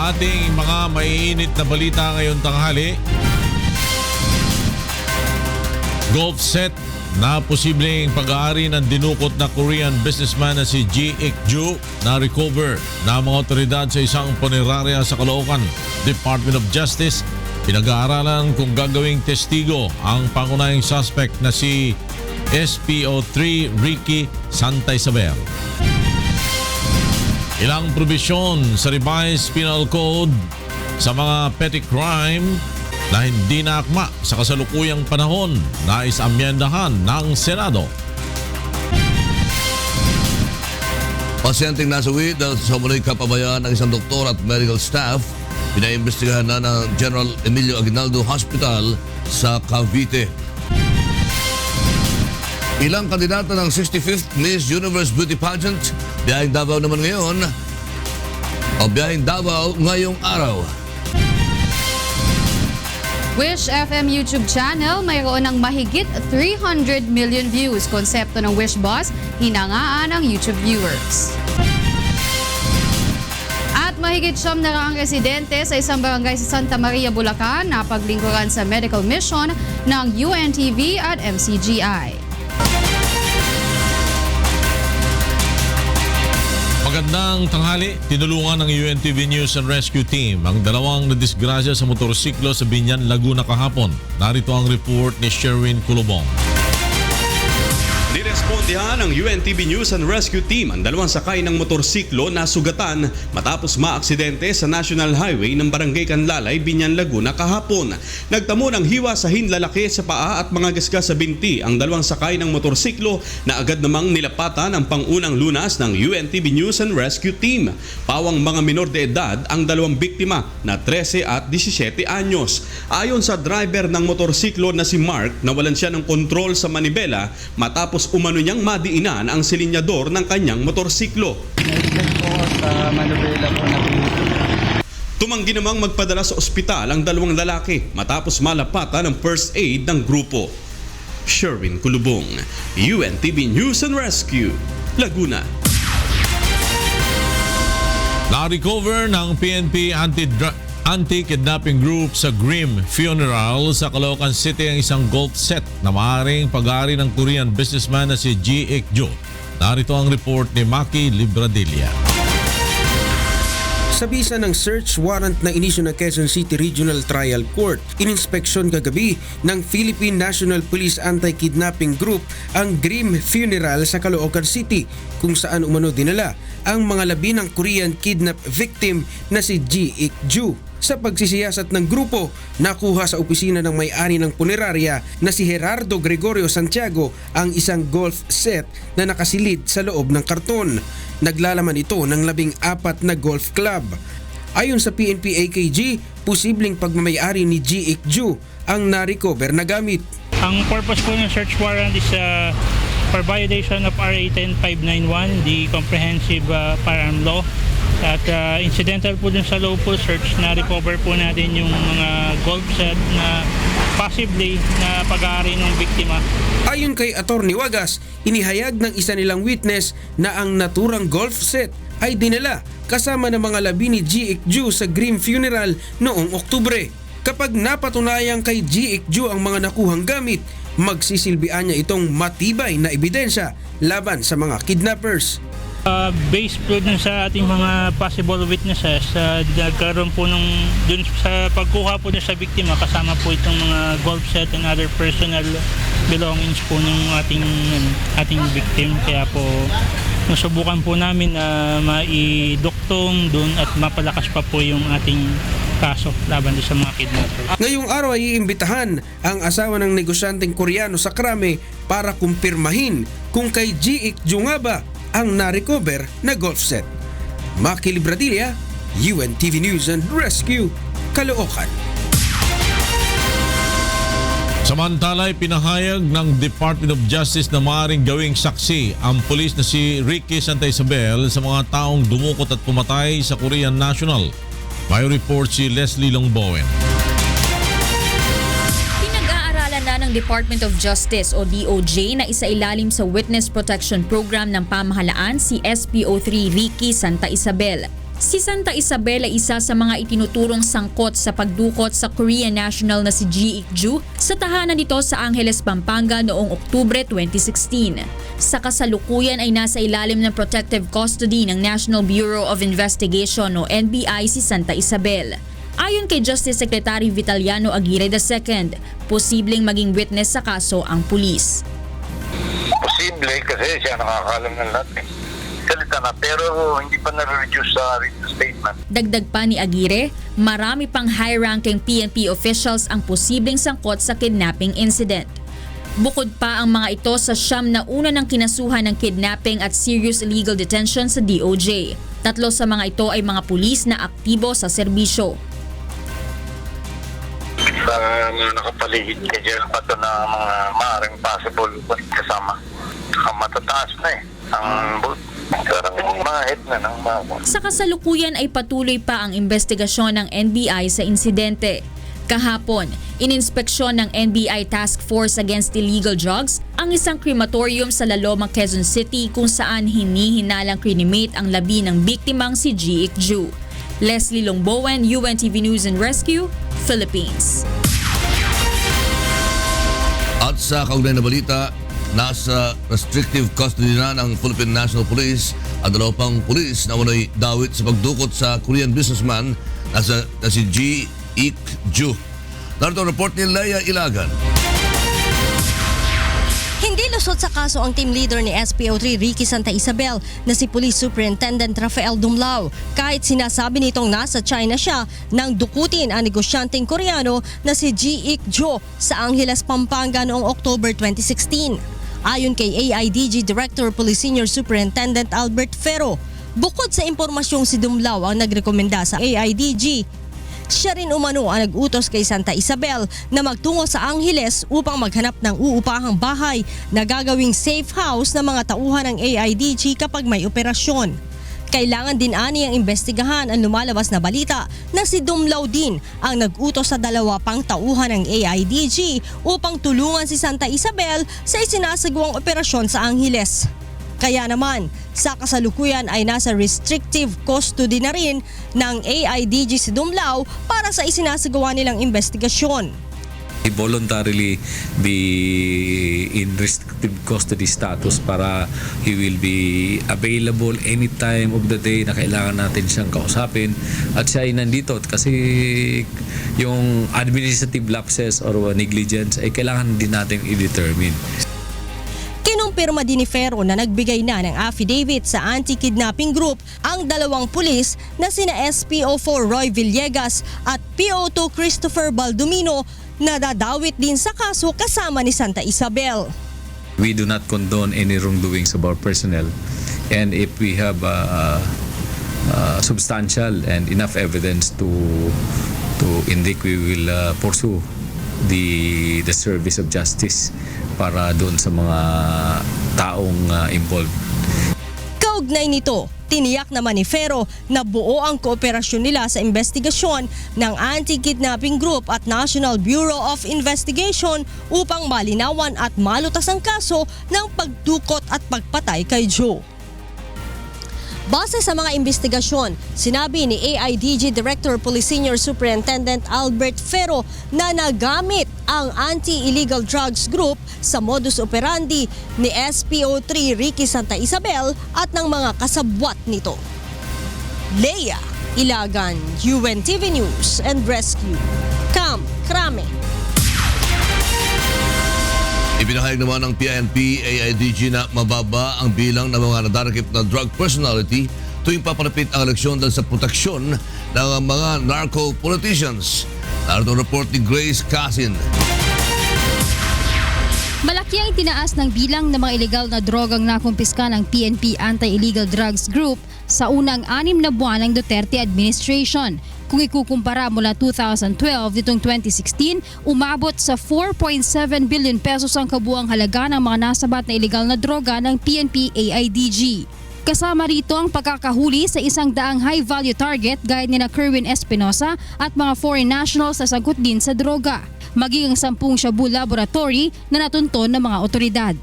Sa ating mga maiinit na balita ngayong tanghali, golf set na posibleng pag-aari ng dinukot na Korean businessman na si Ji Ik-ju na recover na mga otoridad sa isang punerarya sa Caloocan. Department of Justice pinag-aaralan kung gagawing testigo ang pangunahing suspect na si SPO3 Ricky Santa Isabel. Ilang probisyon sa revised penal code sa mga petty crime na hindi naakma sa kasalukuyang panahon na isamyendahan ng Senado. Pasyenteng nasawi dahil sa muling kapabayaan ng isang doktor at medical staff, pinaimbestigahan na ng General Emilio Aguinaldo Hospital sa Cavite. Ilang kandidata ng 65th Miss Universe Beauty Pageant, biyaheng Davao naman ngayon, biyaheng Davao ngayong araw. Wish FM YouTube channel mayroon ng mahigit 300 million views. Konsepto ng Wish Boss, hinangaan ng YouTube viewers. At mahigit 700 residente sa isang barangay sa Santa Maria, Bulacan na paglingkuran sa medical mission ng UNTV at MCGI. Magandang tanghali, tinulungan ng UNTV News and Rescue Team ang dalawang nadisgrasya sa motorsiklo sa Binyan, Laguna kahapon. Narito ang report ni Sherwin Kulubong. Nirespondihan ng UNTV News and Rescue Team ang dalawang sakay ng motorsiklo na sugatan matapos maaksidente sa National Highway ng Barangay Canlalay, Binyan, Laguna kahapon. Nagtamo ng hiwa sa hinlalaki sa paa at mga gasgas sa binti ang dalawang sakay ng motorsiklo na agad namang nilapatan ang pangunang lunas ng UNTV News and Rescue Team. Pawang mga minor de edad ang dalawang biktima na 13 at 17 anyos. Ayon sa driver ng motorsiklo na si Mark, nawalan siya ng kontrol sa manibela matapos umano niyang madiinan ang silinyador ng kanyang motorsiklo. Tumanggi namang magpadala sa ospital ang dalawang lalaki matapos malapatan ng first aid ng grupo. Sherwin Kulubong, UNTV News and Rescue, Laguna. Na-recover ng PNP Anti-Kidnapping Group sa Grim Funeral sa Caloocan City ang isang golf set na maaaring pag-aari ng Korean businessman na si Ji Ik-ju. Narito ang report ni Maki Libradilla. Sa bisa ng search warrant na inisyu ng Quezon City Regional Trial Court, ininspeksyon kagabi ng Philippine National Police Anti-Kidnapping Group ang Grim Funeral sa Caloocan City kung saan umano dinala ang mga labi ng Korean kidnap victim na si Ji Ik-ju. Sa pagsisiyasat ng grupo, nakuha sa opisina ng may-ari ng punerarya na si Gerardo Gregorio Santiago ang isang golf set na nakasilid sa loob ng karton. Naglalaman ito ng 14 na golf club. Ayon sa PNP AKG, posibleng pagmamayari ni Ji Ik-ju ang na-recover na gamit. Ang purpose po ng search warrant is for violation of RA 10591, the Comprehensive Firearm Law. At incidental po dun sa lawful search, na-recover po natin yung mga golf set na possibly na pag-aari ng biktima. Ayon kay Attorney Wagas, inihayag ng isa nilang witness na ang naturang golf set ay dinala kasama ng mga labi ni Ji Ik-ju sa Grim Funeral noong Oktubre. Kapag napatunayang kay Ji Ik-ju ang mga nakuhang gamit, magsisilbian niya itong matibay na ebidensya laban sa mga kidnappers. Based po dun sa ating mga possible witnesses, nagkaroon po dun sa pagkuha po dun sa biktima, kasama po itong mga golf set and other personal belongings po ng ating victim. Kaya po nasubukan po namin na maiduktong dun at mapalakas pa po yung ating kaso laban sa mga kidnappers. Ngayong araw ay iimbitahan ang asawa ng negosyanteng Koreano sa krame para kumpirmahin kung kay Ji Ik-ju nga ba ang na-recover na golf set. Maki Libradilla, UNTV News and Rescue, Caloocan. Samantala, pinahayag ng Department of Justice na maaaring gawing saksi ang pulis na si Ricky Santa Isabel sa mga taong dumukot at pumatay sa Korean National. May report si Leslie Longbowen. ng Department of Justice o DOJ na isailalim sa Witness Protection Program ng pamahalaan si SPO3 Ricky Santa Isabel. Si Santa Isabel ay isa sa mga itinuturong sangkot sa pagdukot sa Korean national na si Ji Ik-ju sa tahanan nito sa Angeles, Pampanga noong Oktubre 2016. Sa kasalukuyan ay nasa ilalim ng protective custody ng National Bureau of Investigation o NBI si Santa Isabel. Ayon kay Justice Secretary Vitaliano Aguirre II, posibleng maging witness sa kaso ang pulis. Posible kasi siya nakakalam ng lahat eh. Salita na pero hindi pa na-reduce sa written statement. Dagdag pa ni Aguirre, marami pang high-ranking PNP officials ang posibleng sangkot sa kidnapping incident. Bukod pa ang mga ito sa siyam na una ng kinasuhan ng kidnapping at serious illegal detention sa DOJ. 3 sa mga ito ay mga pulis na aktibo sa serbisyo. Sa mga nakapaligid ka dyan pa ito na mga maaaring possible kasama. Matataas na eh. Ang mahit na ng mga. Sa kasalukuyan ay patuloy pa ang investigasyon ng NBI sa insidente. Kahapon, ininspeksyon ng NBI Task Force Against Illegal Drugs ang isang crematorium sa Laloma, Quezon City kung saan hinihinalang cremate ang labi ng biktimang si Ji Ik-ju. Leslie Longbowen, UNTV News and Rescue, Philippines. At sa kaugnay na balita, nasa restrictive custody na ng Philippine National Police at 2 pang pulis na unay dawit sa pagdukot sa Korean businessman na si Ji Ik-ju. Narito ang report ni Leia Ilagan. Hindi lusot sa kaso ang team leader ni SPO3 Ricky Santa Isabel na si Police Superintendent Rafael Dumlao kahit sinasabi nitong nasa China siya nang dukutin ang negosyanteng Koreano na si Ji Ik-ju sa Angeles, Pampanga noong October 2016. Ayon kay AIDG Director Police Senior Superintendent Albert Ferro, bukod sa impormasyong si Dumlao ang nagrekomenda sa AIDG, siya rin umano ang nag-utos kay Santa Isabel na magtungo sa Angeles upang maghanap ng uupahang bahay na gagawing safe house ng mga tauhan ng AIDG kapag may operasyon. Kailangan din ani ang investigahan ang lumalabas na balita na si Dumlao din ang nag-utos sa 2 pang tauhan ng AIDG upang tulungan si Santa Isabel sa isinasagawang operasyon sa Angeles. Kaya naman, sa kasalukuyan ay nasa restrictive custody na rin ng AIDG si Dumlao para sa isinasagawa nilang investigasyon. He voluntarily be in restrictive custody status para he will be available any time of the day na kailangan natin siyang kausapin at siya ay nandito kasi yung administrative lapses or negligence ay kailangan din natin i-determine. Kinumpirma din ni Ferro na nagbigay na ng affidavit sa anti-kidnapping group ang 2 pulis na sina SPO4 Roy Villegas at PO2 Christopher Baldomino na dadawit din sa kaso kasama ni Santa Isabel. We do not condone any wrongdoings of our personnel, and if we have substantial and enough evidence to indict, we will pursue the service of justice para doon sa mga taong involved. Kaugnay nito, tiniyak naman ni Ferro na buo ang kooperasyon nila sa investigasyon ng Anti-Kidnapping Group at National Bureau of Investigation upang malinawan at malutas ang kaso ng pagdukot at pagpatay kay Joe. Base sa mga investigasyon, sinabi ni AIDG Director Police Senior Superintendent Albert Ferro na nagamit ang Anti-Illegal Drugs Group sa modus operandi ni SPO3 Ricky Santa Isabel at ng mga kasabwat nito. Leia Ilagan, UNTV News and Rescue, Camp Crame. Ipinahayag naman ng PNP AIDG na mababa ang bilang ng mga nadarakip na drug personality tuwing papalapit ang eleksyon dahil sa proteksyon ng mga narco-politicians. Narito ang report ni Grace Casin. Malaki ang itinaas ng bilang ng mga ilegal na drogang nakumpiska ng PNP Anti-Illegal Drugs Group sa unang 6 na buwan ng Duterte administration. Kung ikukumpara mula 2012 nitong 2016, umabot sa 4.7 billion pesos ang kabuang halaga ng mga nasabat na ilegal na droga ng PNP AIDG. Kasama rito ang pagkakahuli sa 100 high-value target gaya ni na Kerwin Espinosa at mga foreign nationals na sangkot din sa droga. Maging ang 10 shabu laboratory na natunton ng mga otoridad.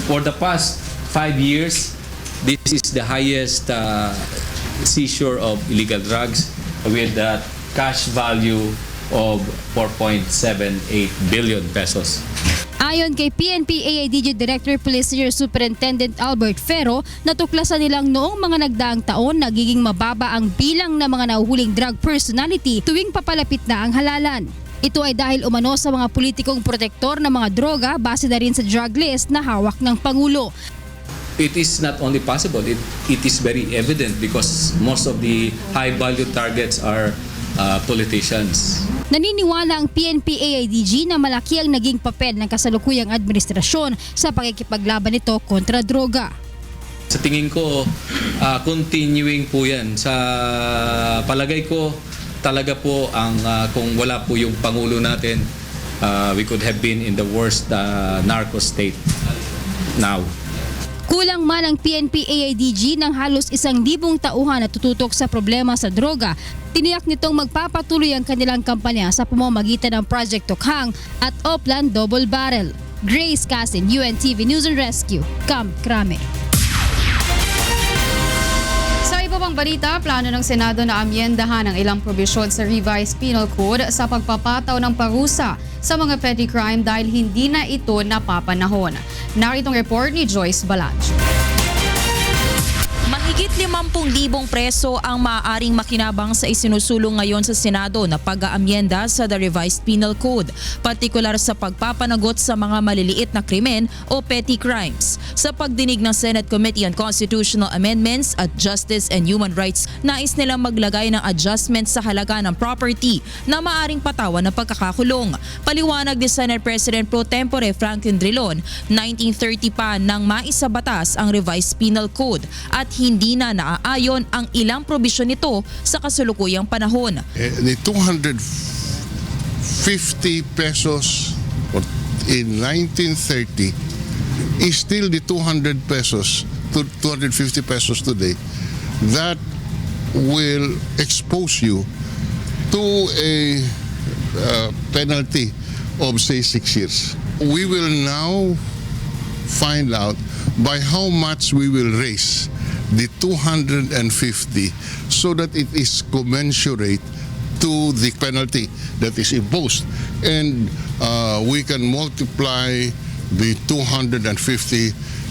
For the past 5 years, this is the highest seizure of illegal drugs with a cash value of 4.78 billion pesos. Ayon kay PNP AIDG Director Police Senior Superintendent Albert Ferro, natuklasan nilang noong mga nagdaang taon nagiging mababa ang bilang ng mga nahuhuling drug personality tuwing papalapit na ang halalan. Ito ay dahil umano sa mga politikong protektor ng mga droga base na rin sa drug list na hawak ng Pangulo. It is not only possible, it is very evident because most of the high-value targets are politicians. Naniniwala ang PNP AIDG na malaki ang naging papel ng kasalukuyang administrasyon sa pakikipaglaban nito kontra droga. Sa tingin ko, continuing po yan. Sa palagay ko, talaga po ang kung wala po yung Pangulo natin, we could have been in the worst narco state now. Kulang man ang PNP AIDG ng halos 1,000 tauhan na tututok sa problema sa droga. Tiniyak nitong magpapatuloy ang kanilang kampanya sa pamamagitan ng Project Tokhang at Oplan Double Barrel. Grace Casin, UNTV News and Rescue, Camp Crame. Sa iba pang balita, plano ng Senado na amyendahan ang ilang probisyon sa Revised Penal Code sa pagpapataw ng parusa sa mga petty crime dahil hindi na ito napapanahon. Naritong report ni Joyce Balancho. Mahigit 50,000 preso ang maaaring makinabang sa isinusulong ngayon sa Senado na pag-aamyenda sa the Revised Penal Code, partikular sa pagpapanagot sa mga maliliit na krimen o petty crimes. Sa pagdinig ng Senate Committee on Constitutional Amendments at Justice and Human Rights, nais nilang maglagay ng adjustment sa halaga ng property na maaaring patawan ng pagkakakulong. Paliwanag ni Senate President Pro Tempore Franklin Drilon, 1930 pa nang maisabatas ang Revised Penal Code at hindi na naaayon ang ilang probisyon nito sa kasulukuyang panahon. The 250 pesos in 1930 is still the 200 pesos to 250 pesos today. That will expose you to a penalty of say 6 years. We will now find out by how much we will raise the 250 so that it is commensurate to the penalty that is imposed, and we can multiply the 250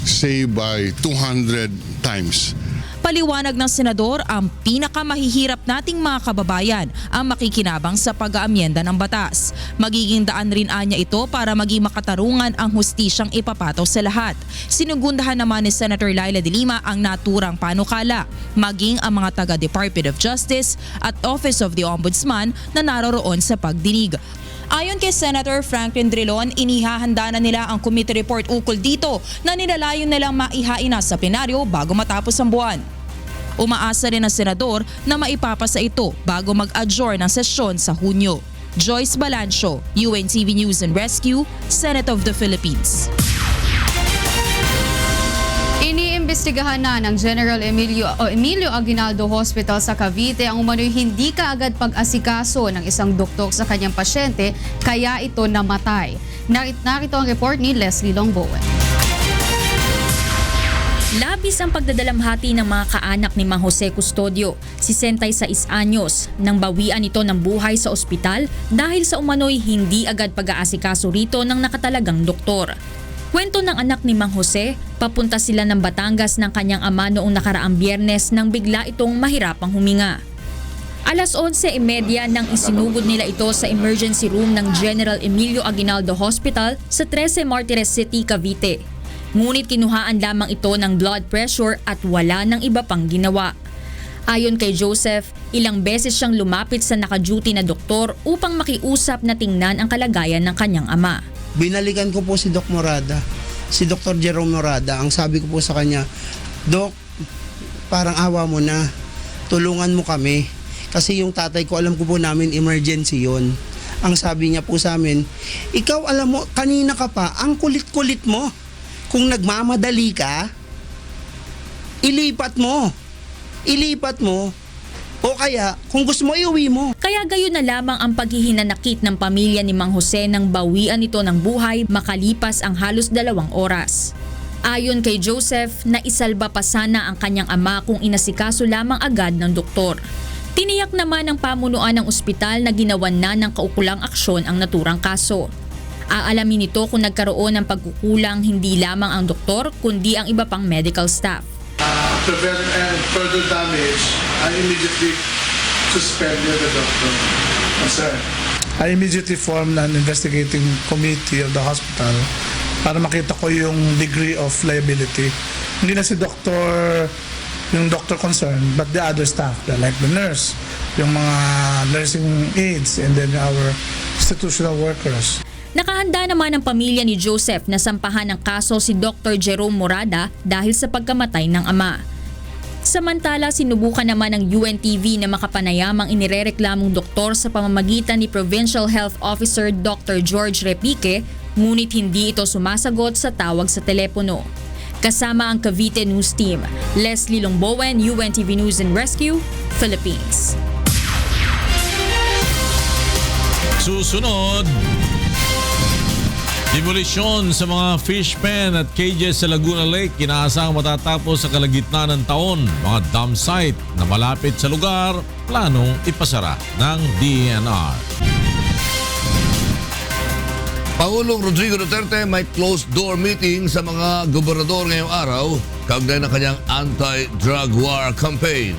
say by 200 times. Paliwanag ng senador, ang pinakamahihirap nating mga kababayan ang makikinabang sa pag-aamyenda ng batas. Magiging daan rin anya ito para maging makatarungan ang hustisyang ipapataw sa lahat. Sinugundahan naman ni Senator Laila de Lima ang naturang panukala, maging ang mga taga-Department of Justice at Office of the Ombudsman na naroroon sa pagdinig. Ayon kay Senator Franklin Drilon, inihahanda na nila ang committee report ukol dito na nilalayon nilang maihain na sa plenaryo bago matapos ang buwan. Umaasa rin ang senador na maipapasa ito bago mag-adjourn ng sesyon sa Hunyo. Joyce Balancho, UNTV News and Rescue, Senate of the Philippines. Iniimbestigahan na ng General Emilio Aguinaldo Hospital sa Cavite ang umano'y hindi kaagad pag-asikaso ng isang doktor sa kanyang pasyente kaya ito namatay. Narito ang report ni Leslie Longbowen. Labis ang pagdadalamhati ng mga kaanak ni Mang Jose Custodio, 66 anyos, nang bawian ito ng buhay sa ospital dahil sa umano'y hindi agad pag-aasikaso rito ng nakatalagang doktor. Kwento ng anak ni Mang Jose, papunta sila ng Batangas ng kanyang ama noong nakaraang Biyernes nang bigla itong mahirapang huminga. Alas 11:30 nang isinugod nila ito sa emergency room ng General Emilio Aguinaldo Hospital sa 13 Martires City, Cavite. Ngunit kinuhaan lamang ito ng blood pressure at wala ng iba pang ginawa. Ayon kay Joseph, ilang beses siyang lumapit sa naka-duty na doktor upang makiusap na tingnan ang kalagayan ng kanyang ama. Binalikan ko po si Doc Morada, si Dr. Jerome Morada. Ang sabi ko po sa kanya, Doc, parang awa mo na, tulungan mo kami. Kasi yung tatay ko, alam ko po namin emergency yon. Ang sabi niya po sa amin, ikaw alam mo, kanina ka pa, ang kulit-kulit mo. Kung nagmamadali ka, ilipat mo. O kaya, kung gusto mo, iuwi mo. Kaya gayon na lamang ang paghihinanakit ng pamilya ni Mang Jose nang bawian ito ng buhay makalipas ang halos 2 oras. Ayon kay Joseph, naisalba pa sana ang kanyang ama kung inasikaso lamang agad ng doktor. Tiniyak naman ng pamunuan ng ospital na ginawan na ng kaukulang aksyon ang naturang kaso. Aalamin nito kung nagkaroon ng pagkukulang hindi lamang ang doktor kundi ang iba pang medical staff. Prevent and further damage, I immediately suspended the doctor. Sir, I immediately formed an investigating committee of the hospital para makita ko yung degree of liability. Hindi na si yung doctor concerned, but the other staff, like the nurse, yung mga nursing aides, and then our institutional workers. Nakahanda naman ang pamilya ni Joseph na sampahan ng kaso si Dr. Jerome Morada dahil sa pagkamatay ng ama. Samantala, sinubukan naman ng UNTV na makapanayamang inirereklamong doktor sa pamamagitan ni Provincial Health Officer Dr. George Repique, ngunit hindi ito sumasagot sa tawag sa telepono. Kasama ang Cavite News Team, Leslie Longbowen, UNTV News and Rescue, Philippines. Susunod, demolisyon sa mga fish pen at cages sa Laguna Lake inaasang matatapos sa kalagitnaan ng taon. Mga dam site na malapit sa lugar, planong ipasara ng DENR. Pangulong Rodrigo Duterte may closed-door meeting sa mga gobernador ngayong araw kaugnay ng kanyang anti-drug war campaign.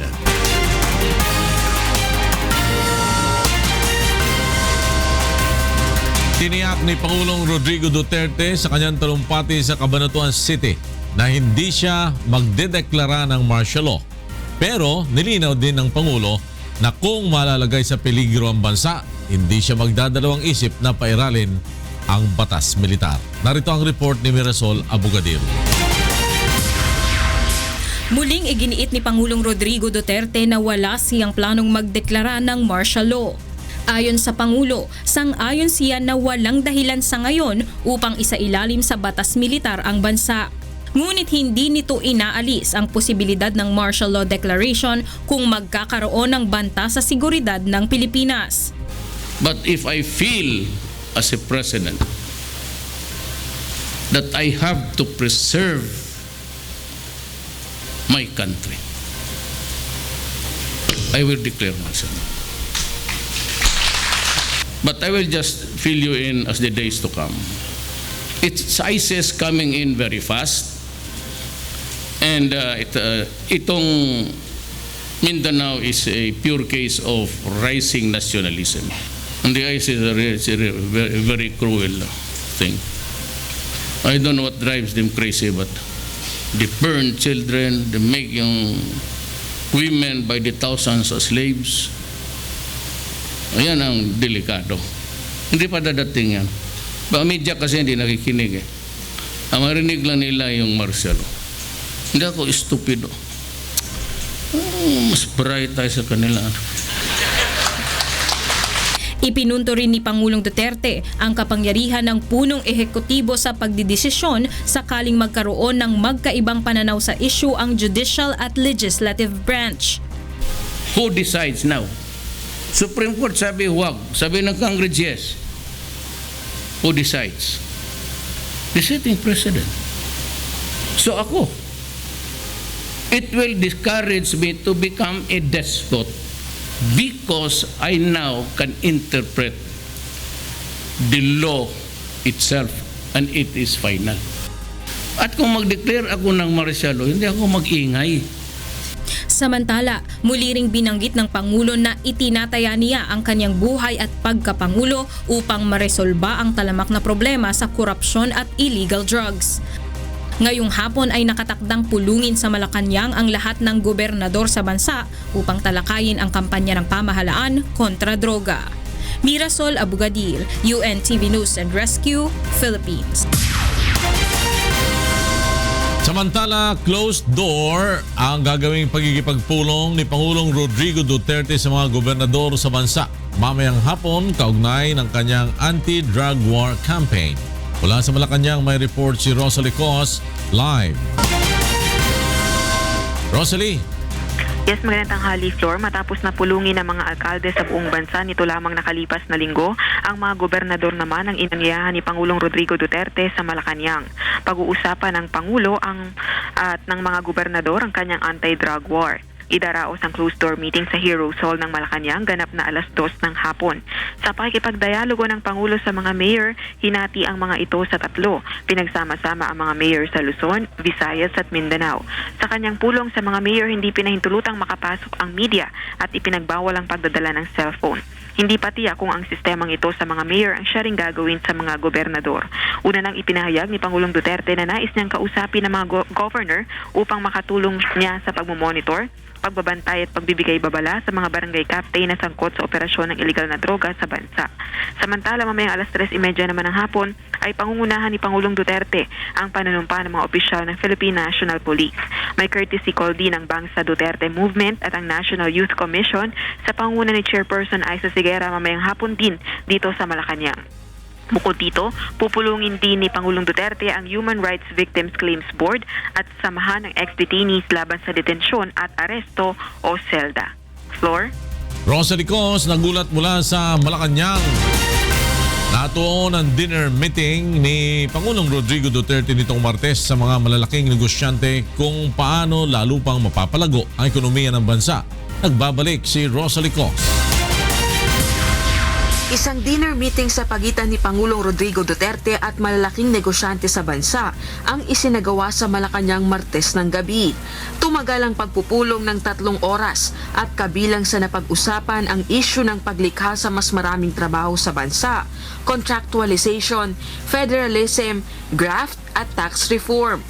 Tiniyak ni Pangulong Rodrigo Duterte sa kanyang talumpati sa Cabanatuan City na hindi siya magdedeklara ng martial law. Pero nilinaw din ng Pangulo na kung malalagay sa peligro ang bansa, hindi siya magdadalawang isip na pairalin ang batas militar. Narito ang report ni Mirasol Abogadir. Muling iginiit ni Pangulong Rodrigo Duterte na wala siyang planong magdeklara ng martial law. Ayon sa Pangulo, sang-ayon siya na walang dahilan sa ngayon upang isailalim sa batas militar ang bansa. Ngunit hindi nito inaalis ang posibilidad ng martial law declaration kung magkakaroon ng banta sa seguridad ng Pilipinas. But if I feel as a president that I have to preserve my country, I will declare myself. But I will just fill you in as the days to come. It's ISIS coming in very fast, and itong Mindanao is a pure case of rising nationalism. And the ISIS is a very, very cruel thing. I don't know what drives them crazy, but they burn children, they make young women by the thousands as slaves. Ayan ang delikado. Hindi pa dadating yan. Baka media kasi hindi nakikinig eh. Ang marinig lang nila yung martial law. Hindi ako stupido. Mas bright tayo sa kanila. Ipinunto rin ni Pangulong Duterte ang kapangyarihan ng punong ehekutibo sa pagdidesisyon sakaling magkaroon ng magkaibang pananaw sa issue ang judicial at legislative branch. Who decides now? Supreme Court sabi huwag. Sabi ng Congress yes. Who decides? The sitting president. So ako, it will discourage me to become a despot because I now can interpret the law itself and it is final. At kung mag-declare ako ng martial law, hindi ako mag-ingay. Samantala, muli ring binanggit ng Pangulo na itinataya niya ang kanyang buhay at pagkapangulo upang maresolba ang talamak na problema sa korupsyon at illegal drugs. Ngayong hapon ay nakatakdang pulungin sa Malacanang ang lahat ng gobernador sa bansa upang talakayin ang kampanya ng pamahalaan kontra droga. Mirasol Abogadir, UNTV News and Rescue, Philippines. Samantala, closed door ang gagawing pagkikipagpulong ni Pangulong Rodrigo Duterte sa mga gobernador sa bansa mamayang hapon kaugnay ng kanyang anti-drug war campaign. Mula sa Malacanang may report si Rosalie Cos live. Rosalie. Yes, magandang tanghali, Flor. Matapos na pulungin ng mga alkalde sa buong bansa nito lamang nakalipas na linggo, ang mga gobernador naman ang inanyayahan ni Pangulong Rodrigo Duterte sa Malacanang. Pag-uusapan ng Pangulo at ng mga gobernador ang kanyang anti-drug war. Idaraos ang closed-door meeting sa Heroes Hall ng Malacanang ganap na 2:00 ng hapon. Sa pakikipagdialogo ng Pangulo sa mga mayor, hinati ang mga ito sa 3. Pinagsama-sama ang mga mayor sa Luzon, Visayas at Mindanao. Sa kanyang pulong sa mga mayor, hindi pinahintulutang makapasok ang media at ipinagbawal ang pagdadala ng cellphone. Hindi patiya kung ang sistemang ito sa mga mayor ang siya ring gagawin sa mga gobernador. Una nang ipinahayag ni Pangulong Duterte na nais niyang kausapin ng mga governor upang makatulong niya sa pagmomonitor, pagbabantay at pagbibigay babala sa mga barangay captain na sangkot sa operasyon ng iligal na droga sa bansa. Samantala, mamayang 3:30 naman ng hapon ay pangungunahan ni Pangulong Duterte ang panunumpa ng mga opisyal ng Philippine National Police. May courtesy call din ng Bangsa Duterte Movement at ang National Youth Commission sa pangunguna ni Chairperson Aisa Sigera mamayang hapon din dito sa Malacanang. Bukod dito, pupulungin din ni Pangulong Duterte ang Human Rights Victims Claims Board at samahan ng ex-detainees laban sa detensyon at aresto o selda. Floor? Rosalie Cos nagulat mula sa Malacanang. Natuon ang dinner meeting ni Pangulong Rodrigo Duterte nitong Martes sa mga malalaking negosyante kung paano lalo pang mapapalago ang ekonomiya ng bansa. Nagbabalik si Rosalie Cos. Isang dinner meeting sa pagitan ni Pangulong Rodrigo Duterte at malalaking negosyante sa bansa ang isinagawa sa Malacanang Martes ng gabi. Tumagal ang pagpupulong ng 3 oras at kabilang sa napag-usapan ang issue ng paglikha sa mas maraming trabaho sa bansa, contractualization, federalism, graft at tax reform.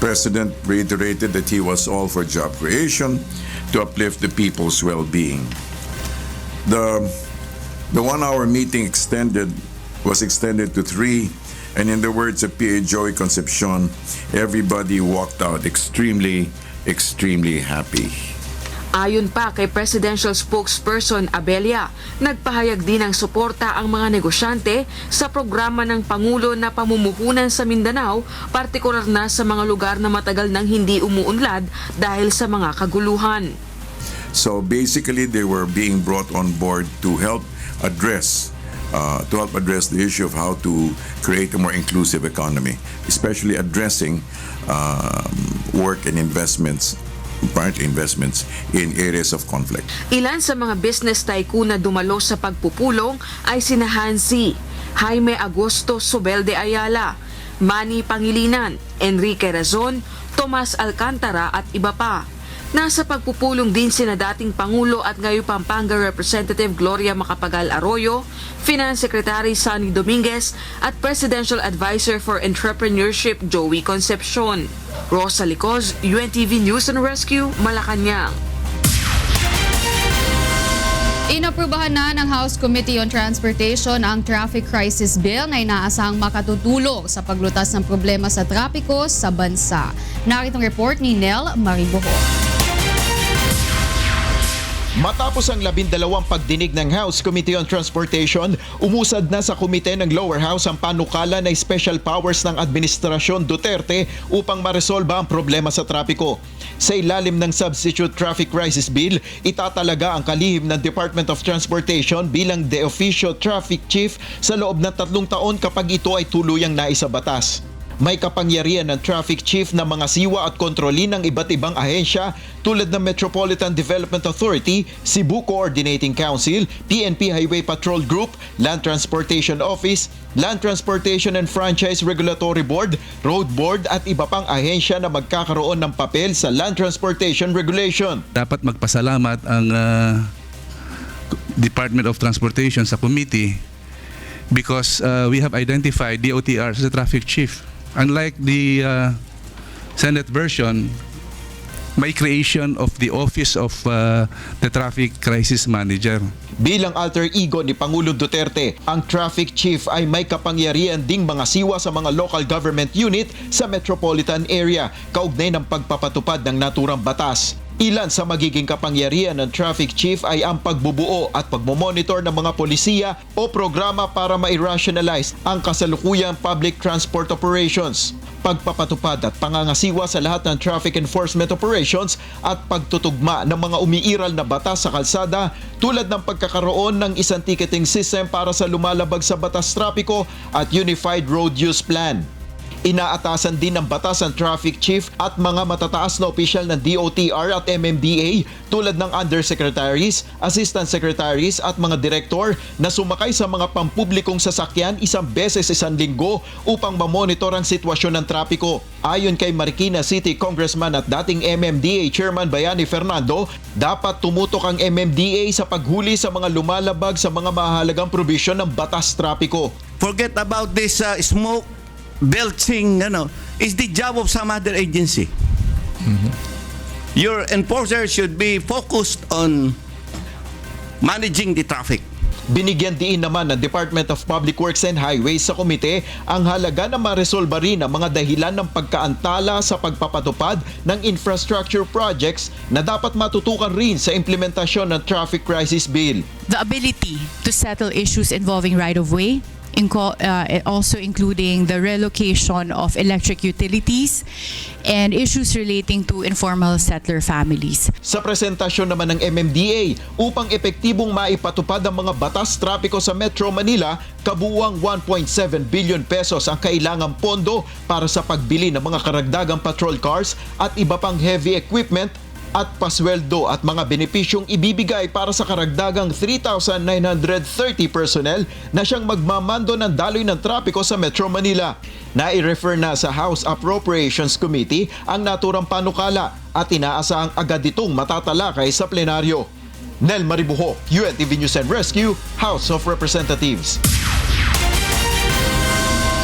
The President reiterated that he was all for job creation to uplift the people's well-being. The 1-hour meeting was extended to 3, and in the words of PA Joey Concepcion, everybody walked out extremely happy. Ayon pa kay Presidential Spokesperson Abella, nagpahayag din ng suporta ang mga negosyante sa programa ng Pangulo na pamumuhunan sa Mindanao, partikular na sa mga lugar na matagal nang hindi umuunlad dahil sa mga kaguluhan. So basically, they were being brought on board to help address the issue of how to create a more inclusive economy, especially addressing work and investments in areas of conflict. Ilan sa mga business tycoon na dumalo sa pagpupulong ay sina Hansi, Jaime Agosto Sobelde Ayala, Manny Pangilinan, Enrique Razon, Tomas Alcantara at iba pa. Nasa pagpupulong din sina dating Pangulo at ngayon Pampanga Representative Gloria Macapagal Arroyo, Finance Secretary Sonny Dominguez at Presidential Advisor for Entrepreneurship Joey Concepcion. Rosalie Cos, UNTV News and Rescue, Malacanang. Inaprubahan na ng House Committee on Transportation ang Traffic Crisis Bill na inaasahang makatutulong sa paglutas ng problema sa trapiko sa bansa. Narito ang report ni Nel Maribojo. Matapos ang 12 pagdinig ng House Committee on Transportation, umusad na sa komite ng Lower House ang panukala na special powers ng Administrasyon Duterte upang maresolba ang problema sa trapiko. Sa ilalim ng Substitute Traffic Crisis Bill, itatalaga ang kalihim ng Department of Transportation bilang de officio traffic chief sa loob ng 3 taon kapag ito ay tuluyang naisabatas. May kapangyarihan ng traffic chief na mga siwa at kontrolin ng iba't ibang ahensya tulad ng Metropolitan Development Authority, Cebu Coordinating Council, PNP Highway Patrol Group, Land Transportation Office, Land Transportation and Franchise Regulatory Board, Road Board at iba pang ahensya na magkakaroon ng papel sa Land Transportation Regulation. Dapat magpasalamat ang Department of Transportation sa committee because we have identified DOTR as the traffic chief. Unlike the Senate version, may creation of the Office of the Traffic Crisis Manager. Bilang alter ego ni Pangulong Duterte, ang traffic chief ay may kapangyarihan ding mga siwa sa mga local government unit sa metropolitan area, kaugnay ng pagpapatupad ng naturang batas. Ilan sa magiging kapangyarihan ng traffic chief ay ang pagbubuo at pagmomonitor ng mga polisiya o programa para ma-rationalize ang kasalukuyang public transport operations. pagpapatupad at pangangasiwa sa lahat ng traffic enforcement operations at pagtutugma ng mga umiiral na batas sa kalsada tulad ng pagkakaroon ng isang ticketing system para sa lumalabag sa batas trapiko at Unified Road Use Plan. Inaatasan din ng batas ang traffic chief at mga matataas na opisyal ng DOTR at MMDA tulad ng undersecretaries, assistant secretaries at mga direktor na sumakay sa mga pampublikong sasakyan isang beses isang linggo upang mamonitor ang sitwasyon ng trapiko. Ayon kay Marikina City Congressman at dating MMDA Chairman Bayani Fernando, dapat tumutok ang MMDA sa paghuli sa mga lumalabag sa mga mahalagang probisyon ng batas trapiko. Forget about this smoke belching, is the job of some other agency. Your enforcer should be focused on managing the traffic. Binigyan diin naman ng Department of Public Works and Highways sa komite ang halaga na maresolba rin ang mga dahilan ng pagkaantala sa pagpapatupad ng infrastructure projects na dapat matutukan rin sa implementasyon ng Traffic Crisis Bill. The ability to settle issues involving right-of-way, also including the relocation of electric utilities and issues relating to informal settler families. Sa presentasyon naman ng MMDA, upang epektibong maipatupad ang mga batas trapiko sa Metro Manila, kabuuang 1.7 billion pesos ang kailangang pondo para sa pagbili ng mga karagdagang patrol cars at iba pang heavy equipment at pasweldo at mga benepisyong ibibigay para sa karagdagang 3,930 personnel na siyang magmamando ng daloy ng trapiko sa Metro Manila. Nai-refer na sa House Appropriations Committee ang naturang panukala at inaasahang agad itong matatalakay sa plenaryo. Nel Maribuho, UNTV News and Rescue, House of Representatives.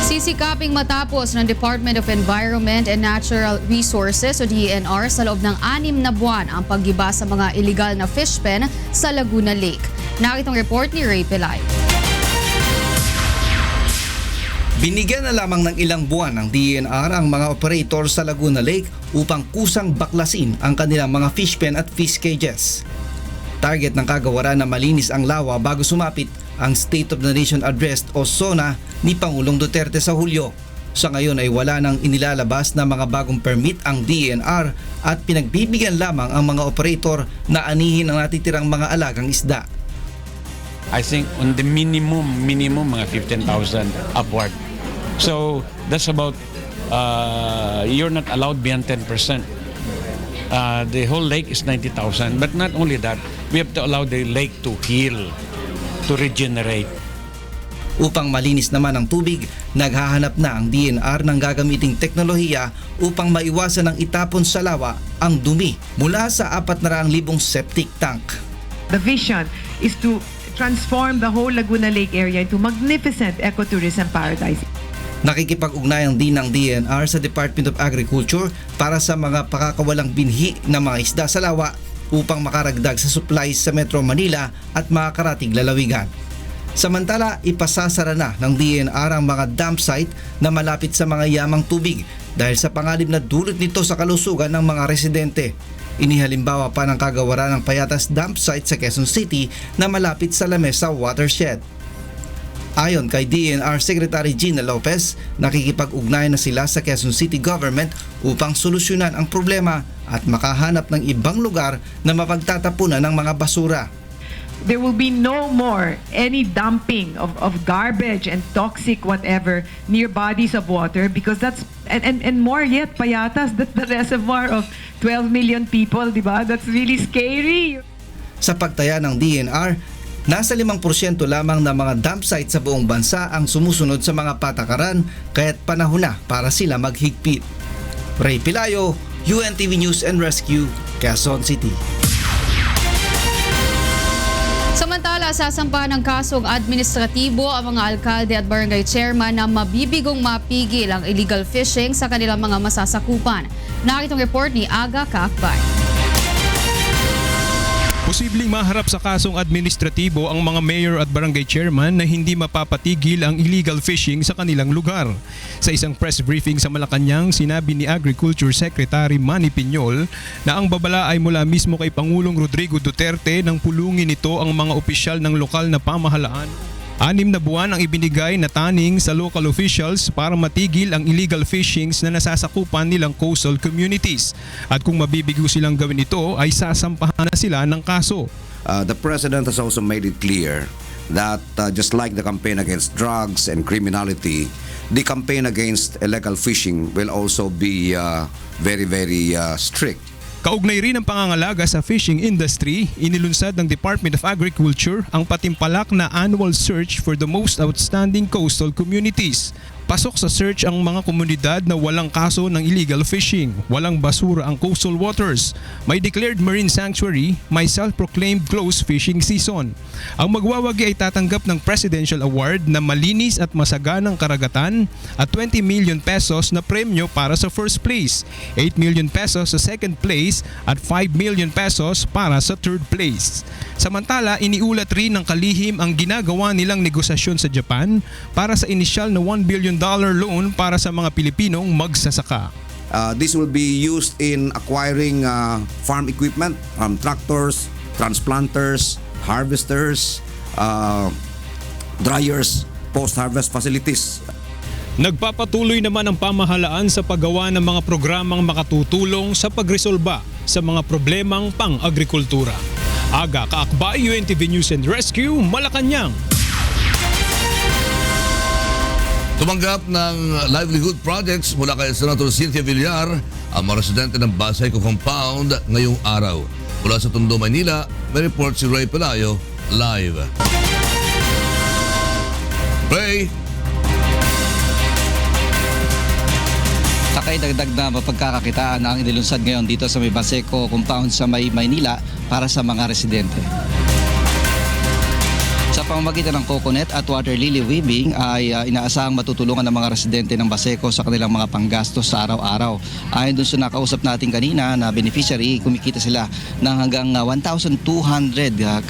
Sisikaping matapos ng Department of Environment and Natural Resources o DENR sa loob ng 6 na buwan ang paggiba sa mga illegal na fish pen sa Laguna Lake. Nakitang report ni Ray Pelayo. Binigyan na lamang ng ilang buwan ng DENR ang mga operator sa Laguna Lake upang kusang baklasin ang kanilang mga fish pen at fish cages. Target ng kagawaran na malinis ang lawa bago sumapit ang State of the Nation Address o SONA ni Pangulong Duterte sa Hulyo. Sa ngayon ay wala nang inilalabas na mga bagong permit ang DENR at pinagbibigyan lamang ang mga operator na anihin ang natitirang mga alagang isda. I think on the minimum mga 15,000 upward. So that's about, you're not allowed beyond 10%. The whole lake is 90,000. But not only that, we have to allow the lake to heal, to regenerate. Upang malinis naman ang tubig, naghahanap na ang DENR ng gagamiting teknolohiya upang maiwasan ng itapon sa lawa ang dumi mula sa 400,000 septic tank. The vision is to transform the whole Laguna Lake area into magnificent ecotourism paradise. Nakikipag-ugnayan din ng DENR sa Department of Agriculture para sa mga pakakawalang binhi ng mga isda sa lawa upang makaragdag sa supplies sa Metro Manila at mga karatig lalawigan. Samantala, ipasasara na ng DENR ang mga dump site na malapit sa mga yamang tubig dahil sa panganib na dulot nito sa kalusugan ng mga residente. Inihalimbawa pa ng kagawaran ng Payatas dump site sa Quezon City na malapit sa Lamesa Watershed. Ayon kay DENR Secretary Gina Lopez, nakikipag-ugnayan na sila sa Quezon City Government upang solusyonan ang problema at makahanap ng ibang lugar na mapagtatapunan ng mga basura. There will be no more any dumping of garbage and toxic whatever near bodies of water because that's and more yet, Payatas, that's the reservoir of 12 million people, di ba? That's really scary. Sa pagtaya ng DENR, nasa 5% lamang ng mga dump site sa buong bansa ang sumusunod sa mga patakaran kaya't panahon na para sila maghigpit. Ray Pelayo, UNTV News and Rescue, Quezon City. Samantala, sasampahan ng kasong administratibo ang mga alkalde at barangay chairman na mabibigong mapigil ang illegal fishing sa kanilang mga masasakupan. Nakitong report ni Aga Kakbay. Posibleng maharap sa kasong administratibo ang mga mayor at barangay chairman na hindi mapapatigil ang illegal fishing sa kanilang lugar. Sa isang press briefing sa Malacanang, sinabi ni Agriculture Secretary Manny Piñol na ang babala ay mula mismo kay Pangulong Rodrigo Duterte nang pulungin nito ang mga opisyal ng lokal na pamahalaan 6 na buwan ang ibinigay na taning sa local officials para matigil ang illegal fishings na nasasakupan nilang coastal communities. At kung mabibigo silang gawin ito ay sasampahan na sila ng kaso. The President has also made it clear that just like the campaign against drugs and criminality, the campaign against illegal fishing will also be very strict. Kaugnay rin ang pangangalaga sa fishing industry, inilunsad ng Department of Agriculture ang patimpalak na annual search for the most outstanding coastal communities. Pasok sa search ang mga komunidad na walang kaso ng illegal fishing, walang basura ang coastal waters, may declared marine sanctuary, may self-proclaimed closed fishing season. Ang magwawagi ay tatanggap ng Presidential Award na malinis at masaganang karagatan at 20 million pesos na premyo para sa first place, 8 million pesos sa second place at 5 million pesos para sa third place. Samantala, iniulat rin ng kalihim ang ginagawa nilang negosasyon sa Japan para sa inisyal na $1 billion loan para sa mga Pilipinong magsasaka. This will be used in acquiring farm equipment, tractors, transplanters, harvesters, dryers, post-harvest facilities. Nagpapatuloy naman ang pamahalaan sa paggawa ng mga programang makatutulong sa pagresolba sa mga problemang pang-agrikultura. Aga Kaakbay, UNTV News and Rescue, Malacanang. Tumanggap ng livelihood projects mula kay Senator Cynthia Villar ang mga residente ng Baseco Compound ngayong araw. Mula sa Tondo, Manila, may report si Ray Pelayo, live. Ray! Takay dagdag na mapagkakakitaan ang inilunsad ngayon dito sa may Baseco Compound sa may Maynila para sa mga residente. Sa pamamagitan ng coconut at water lily weaving ay inaasahang matutulungan ng mga residente ng Baseco sa kanilang mga panggastos sa araw-araw. Ayon dun sa nakausap natin kanina na beneficiary, kumikita sila ng hanggang 1,200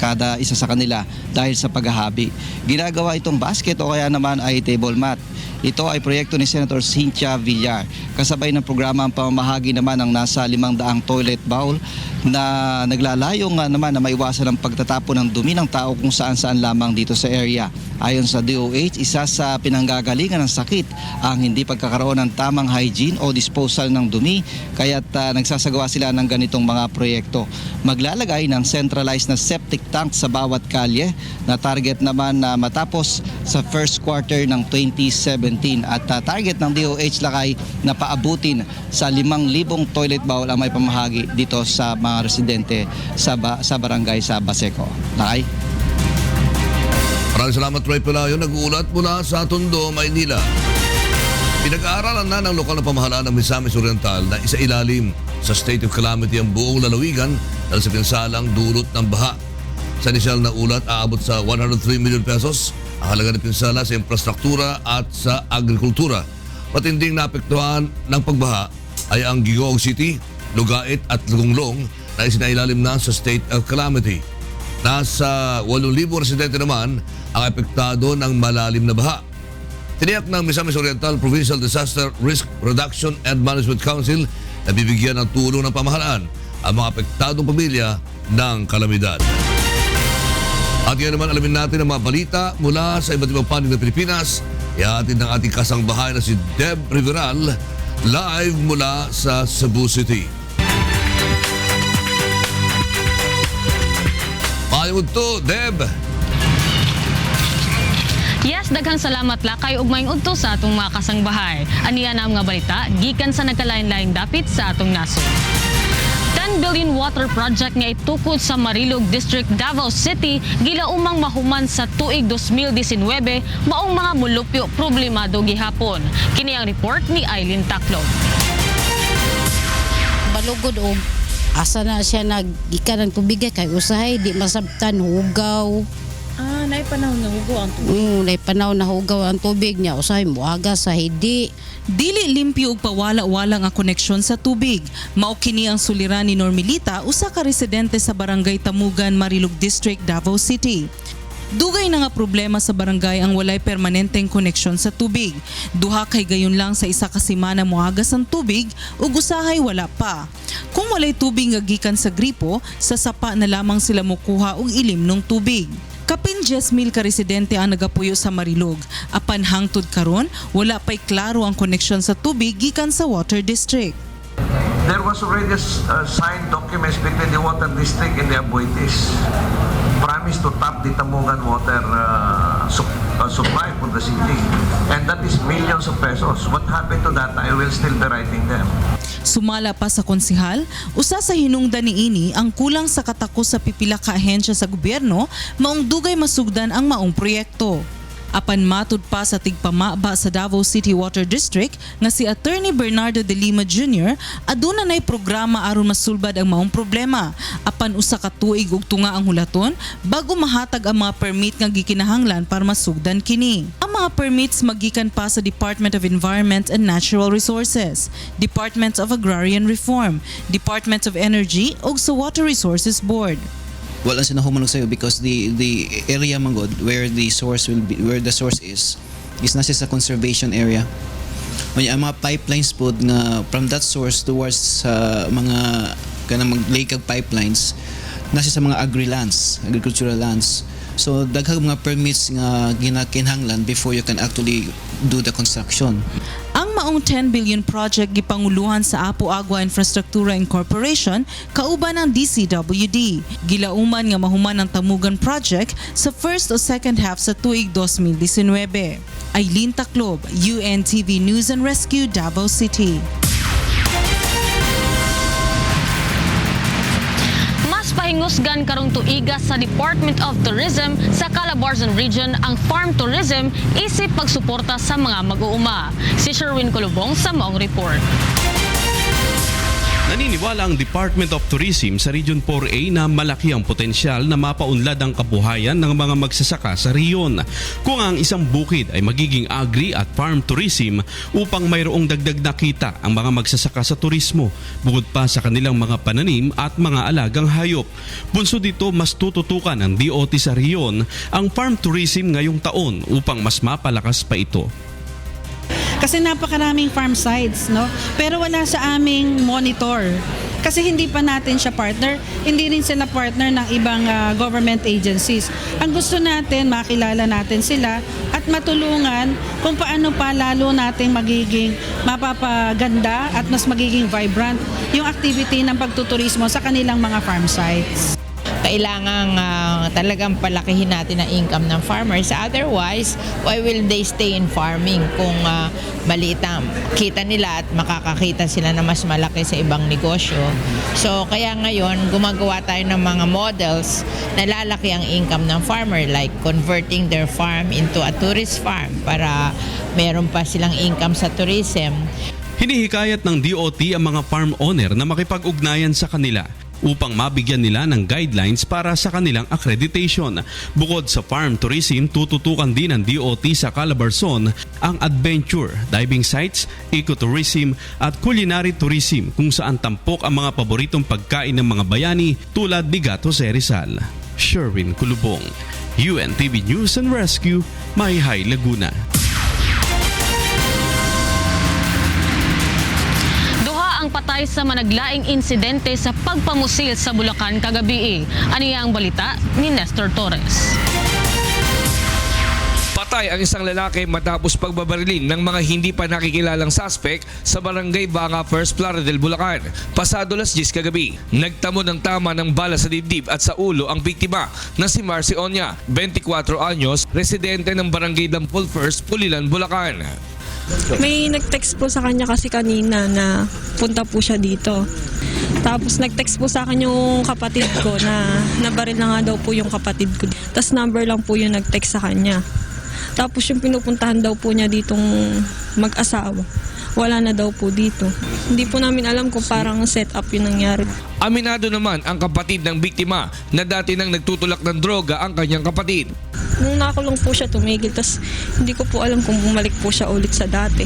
kada isa sa kanila dahil sa paghahabi. Ginagawa itong basket o kaya naman ay table mat. Ito ay proyekto ni Senator Cynthia Villar. Kasabay ng programa ang pamamahagi naman ng nasa 500 toilet bowl na naglalayong naman na maiwasan ang pagtatapon ng dumi ng tao kung saan-saan lamang dito sa area. Ayon sa DOH, isa sa pinanggagalingan ng sakit ang hindi pagkakaroon ng tamang hygiene o disposal ng dumi, kaya't nagsasagawa sila ng ganitong mga proyekto. Maglalagay ng centralized na septic tank sa bawat kalye na target naman na matapos sa first quarter ng 2017 at target ng DOH lakay na paabutin sa 5,000 toilet bowl ang may pamahagi dito sa mga residente sa barangay sa Baseco. Lakay? Maraming salamat, Ray Pelayo. Nag-uulat mula sa Tondo, Maynila. Pinag-aaralan na ng lokal na pamahalaan ng Misamis Oriental na isailalim sa state of calamity ang buong lalawigan dahil sa pinsalang dulot ng baha. Sa inisyal na ulat, aabot sa 103 million pesos ang halaga ng pinsala sa infrastruktura at sa agrikultura. Matinding naapektuhan ng pagbaha ay ang Gigoog City, Lugait at Lugonglong na isinailalim na sa state of calamity. Nasa 8,000 residente naman ang apektado ng malalim na baha. Tiniyak ng Misamis Oriental Provincial Disaster Risk Reduction and Management Council na bibigyan ng tulong ng pamahalaan ang mga apektadong pamilya ng kalamidad. At yan naman alamin natin ang mga balita mula sa iba't ibang panig ng Pilipinas. Ihatid ng ating kasangbahay na si Deb Riveral live mula sa Cebu City. Mayroon to, Deb! Yes, daghang salamat lakay ug maayong udto sa atong mga kasangbahay. Aniya na mga balita gikan sa nagkalain-lain dapit sa atong nasod. 10 billion water project nga itukod sa Marilog District, Davao City gilaumang mahuman sa tuig 2019 maong mga mulupyo problemado gihapon. Kini ang report ni Eileen Taclob. Balugod og asa na siya nagikan ng tubig kay usahay di masabtan hugaw. Nay panahon na hugaw ang tubig. Nay panahon na hugaw ang tubig niya usahay muaga sa hidi. Dili limpyo ug pawala-wala nga koneksyon sa tubig. Mao kini ang suliran ni Normilita, usa ka residente sa Barangay Tamugan, Marilog District, Davao City. Dugay na nga problema sa barangay ang walay permanenteng koneksyon sa tubig. Duha kay gayon lang sa isa ka semana moagas ang tubig ug usahay wala pa. Kung walay tubig nga gikan sa gripo, sa sapa na lamang sila mokuha og ilim ng tubig. Kapin 10,000 ka residente ang nagapuyo sa Marilog. Apan hangtod karon, wala pa'y klaro ang koneksyon sa tubig gikan sa Water District. There was already signed documents between the Water District and the Aboitiz. Promise to tap the Tamungan water supply for the city. And that is millions of pesos. What happened to that? I will still be writing them. Sumala pa sa konsihal, usa sa hinungdan niini ang kulang sa katakos sa pipila ka ahensya sa gobyerno maong dugay masugdan ang maong proyekto. Apan matud pa sa tigpamaba sa Davao City Water District nga si Attorney Bernardo de Lima Jr. aduna nay programa aron masulbad ang maong problema. Apan usa ka tuig ug tunga ang hulaton bago mahatag ang mga permit nga gikinahanglan para masugdan kini. Ang mga permits magikan pa sa Department of Environment and Natural Resources, Department of Agrarian Reform, Department of Energy ug sa Water Resources Board. Wala sila humanong sa'yo because the area manggod where the source is nasa sa conservation area. Ang mga pipelines po nga from that source towards mga kanang lake pipelines nasa sa mga agricultural lands. So daghang mga permits nga ginakinahanglan before you can actually do the construction. Ang maong 10 billion project gipanguluhan sa Apo Agua Infrastruktura Incorporation kauban ng DCWD. Gilauman nga mahuman ang Tamugan project sa first o second half sa tuig 2019. Aileen Taclob, UNTV News and Rescue, Davao City. Pahingusgan karong tuiga sa Department of Tourism sa Calabarzon Region ang farm tourism isip pagsuporta sa mga mag-uuma. Si Sherwin Colobong sa maong report. Naniniwala ang Department of Tourism sa Region 4A na malaki ang potensyal na mapaunlad ang kabuhayan ng mga magsasaka sa riyon. Kung ang isang bukid ay magiging agri at farm tourism upang mayroong dagdag na kita ang mga magsasaka sa turismo, bukod pa sa kanilang mga pananim at mga alagang hayop. Bunso dito, mas tututukan ng DOT sa riyon ang farm tourism ngayong taon upang mas mapalakas pa ito. Kasi napakaraming farm sites, no? Pero wala sa aming monitor. Kasi hindi pa natin siya partner, hindi rin sila partner ng ibang government agencies. Ang gusto natin, makilala natin sila at matulungan kung paano pa lalo natin magiging mapapaganda at mas magiging vibrant yung activity ng pagtuturismo sa kanilang mga farm sites. Kailangan talagang palakihin natin ang income ng farmers. Otherwise, why will they stay in farming kung maliit ang kita nila at makakakita sila na mas malaki sa ibang negosyo? So, kaya ngayon, gumagawa tayo ng mga models na lalaki ang income ng farmer, like converting their farm into a tourist farm para meron pa silang income sa tourism. Hinihikayat ng DOT ang mga farm owner na makipag-ugnayan sa kanila upang mabigyan nila ng guidelines para sa kanilang accreditation. Bukod sa farm tourism, tututukan din ng DOT sa Calabarzon ang adventure, diving sites, ecotourism at culinary tourism kung saan tampok ang mga paboritong pagkain ng mga bayani tulad ni Gato sa Rizal. Sherwin Kulubong, UNTV News and Rescue, Mayhay, Laguna. Ang patay sa managlaing insidente sa pagpamusil sa Bulacan kagabi. Aniya ang balita ni Nestor Torres. Patay ang isang lalaki matapos pagbabarilin ng mga hindi pa nakikilalang suspect sa Barangay Banga, First Plaridel, Bulacan. Pasado 10:00 kagabi, nagtamo ng tama ng bala sa dibdib at sa ulo ang biktima na si Marcy Onya, 24 anyos, residente ng Barangay Dampol First, Pulilan, Bulacan. May nag-text po sa kanya kasi kanina na punta po siya dito. Tapos nag-text po sa akin yung kapatid ko na nabaril na nga daw po yung kapatid ko. Tapos number lang po yung nag-text sa kanya. Tapos yung pinupuntahan daw po niya ditong mag-asawa, wala na daw po dito. Hindi po namin alam kung parang set up yung nangyari. Aminado naman ang kapatid ng biktima na dati nang nagtutulak ng droga ang kanyang kapatid. Nung nakulong po siya, tumigil. Tapos hindi ko po alam kung bumalik po siya ulit sa dati.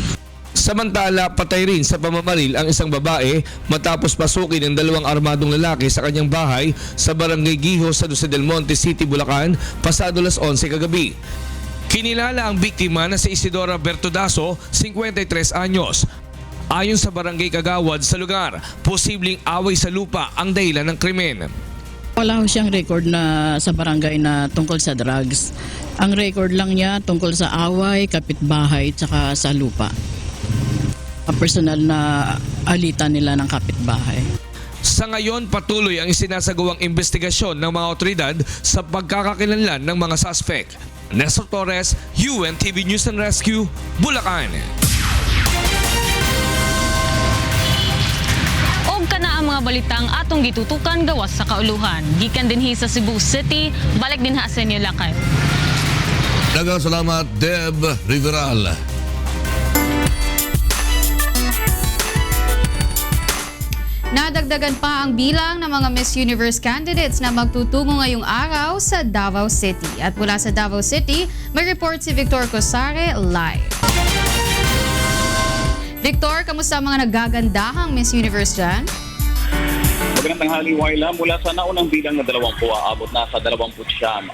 Samantala, patay rin sa pamamaril ang isang babae matapos pasukin ng dalawang armadong lalaki sa kanyang bahay sa Barangay Giho sa Jose del Monte City, Bulacan, pasado 11:00 kagabi. Kinilala ang biktima na si Isidora Bertodaso, 53 anyos. Ayon sa Barangay Kagawad sa lugar, posibleng away sa lupa ang dahilan ng krimen. Wala ho siyang record na sa barangay na tungkol sa drugs. Ang record lang niya tungkol sa away, kapitbahay, tsaka sa lupa. Personal na alitan nila ng kapitbahay. Sa ngayon, patuloy ang isinasagawang investigasyon ng mga otoridad sa pagkakakilanlan ng mga suspect. Nestor Torres, UNTV News and Rescue, Bulacan. Kana ang mga balitang atong gitutukan gawas sa kauluhan. Gikan dinhi sa Cebu City, balik din ha sa inyo lakay. Daghang salamat, Deb Riveral. Nadagdagan pa ang bilang ng mga Miss Universe candidates na magtutungo ngayong araw sa Davao City. At mula sa Davao City, may report si Victor Cosare live. Victor, kamusta mga nagagandahang Miss Universe dyan? Magandang tanghali, Wyla. Mula sa naunang bilang na 20, aabot na sa 29